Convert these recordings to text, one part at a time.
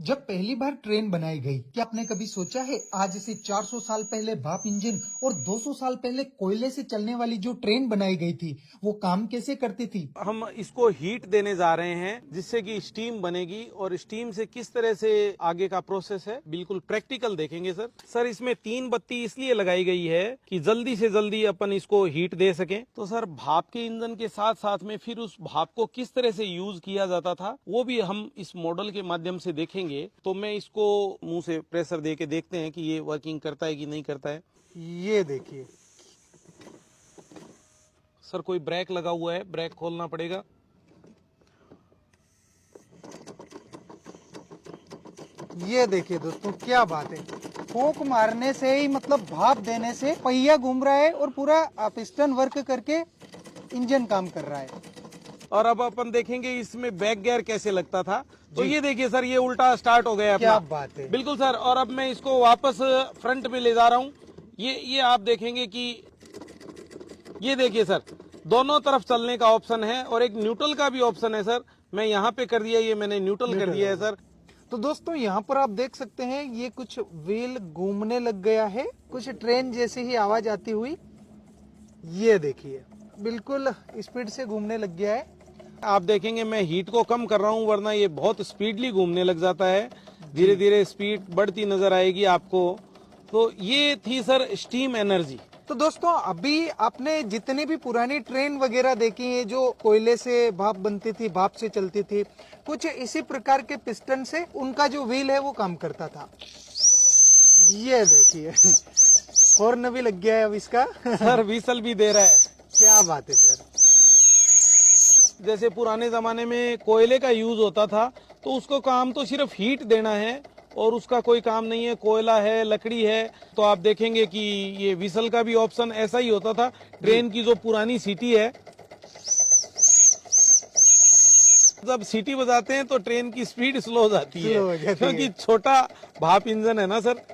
जब पहली बार ट्रेन बनाई गई, क्या आपने कभी सोचा है आज से 400 साल पहले भाप इंजन और 200 साल पहले कोयले से चलने वाली जो ट्रेन बनाई गई थी वो काम कैसे करती थी? हम इसको हीट देने जा रहे हैं जिससे कि स्टीम बनेगी और स्टीम से किस तरह से आगे का प्रोसेस है बिल्कुल प्रैक्टिकल देखेंगे सर इसमें 3 बत्ती इसलिए लगाई गई है कि जल्दी से जल्दी अपन इसको हीट दे सकें। तो सर भाप के इंजन के साथ साथ में फिर उस भाप को किस तरह से यूज किया जाता था वो भी हम इस मॉडल के माध्यम से देखेंगे। तो मैं इसको मुंह से प्रेशर दे के देखते हैं कि ये वर्किंग करता है कि नहीं करता है। ये देखिए सर कोई ब्रेक लगा हुआ है, ब्रेक खोलना पड़ेगा। ये देखिए दोस्तों, क्या बात है। फूंक मारने से ही मतलब भाप देने से पहिया घूम रहा है और पूरा पिस्टन वर्क करके इंजन काम कर रहा है। और अब अपन देखेंगे इसमें बैक गियर कैसे लगता था। तो ये देखिए सर, ये उल्टा स्टार्ट हो गया क्या अपना। बात है। बिल्कुल सर। और अब मैं इसको वापस फ्रंट में ले जा रहा हूँ। ये आप देखेंगे कि ये देखिए सर, दोनों तरफ चलने का ऑप्शन है और एक न्यूट्रल का भी ऑप्शन है सर। मैं यहाँ पे कर दिया, ये मैंने न्यूट्रल कर दिया है सर। तो दोस्तों यहाँ पर आप देख सकते हैं ये कुछ व्हील घूमने लग गया है, कुछ ट्रेन जैसी ही आवाज आती हुई। ये देखिए बिल्कुल स्पीड से घूमने लग गया है। आप देखेंगे मैं हीट को कम कर रहा हूँ वरना ये बहुत स्पीडली घूमने लग जाता है। धीरे धीरे स्पीड बढ़ती नजर आएगी आपको। तो ये थी सर स्टीम एनर्जी। तो दोस्तों अभी आपने जितनी भी पुरानी ट्रेन वगैरह देखी है जो कोयले से भाप बनती थी, भाप से चलती थी, कुछ इसी प्रकार के पिस्टन से उनका जो व्हील है वो काम करता था। ये देखिए हॉर्न भी लग गया है अब इसका। सर व्हीसल भी दे रहा है। क्या बात है सर। जैसे पुराने जमाने में कोयले का यूज होता था तो उसको काम तो सिर्फ हीट देना है और उसका कोई काम नहीं है। कोयला है, लकड़ी है, तो आप देखेंगे कि ये व्हीसल का भी ऑप्शन ऐसा ही होता था। ट्रेन की जो पुरानी सीटी है, जब सीटी बजाते हैं तो ट्रेन की स्पीड स्लो हो जाती है क्योंकि छोटा भाप इंजन है ना सर।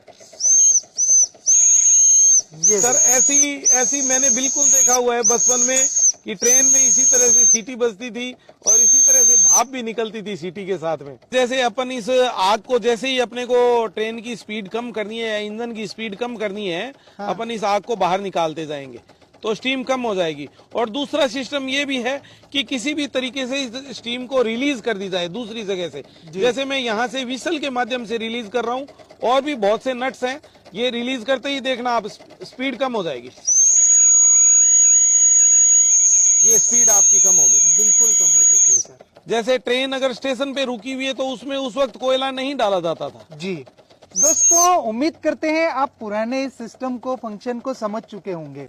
सर ऐसी मैंने बिल्कुल देखा हुआ है बचपन में कि ट्रेन में इसी तरह से सीटी बजती थी और इसी तरह से भाप भी निकलती थी सीटी के साथ में। जैसे अपन इस आग को, जैसे ही अपने को ट्रेन की स्पीड कम करनी है या इंजन की स्पीड कम करनी है, हाँ। अपन इस आग को बाहर निकालते जाएंगे तो स्टीम कम हो जाएगी। और दूसरा सिस्टम ये भी है कि किसी भी तरीके से इस स्टीम को रिलीज कर दी जाए दूसरी जगह से। जैसे मैं यहाँ से व्हीसल के माध्यम से रिलीज कर रहा हूँ, और भी बहुत से नट्स हैं, ये रिलीज करते ही देखना आप स्पीड कम हो जाएगी। ये स्पीड आपकी कम हो गई, बिल्कुल कम हो चुकी है सर। जैसे ट्रेन अगर स्टेशन पे रुकी हुई है तो उसमें उस वक्त कोयला नहीं डाला जाता था। जी दोस्तों, उम्मीद करते हैं आप पुराने इस सिस्टम को, फंक्शन को समझ चुके होंगे।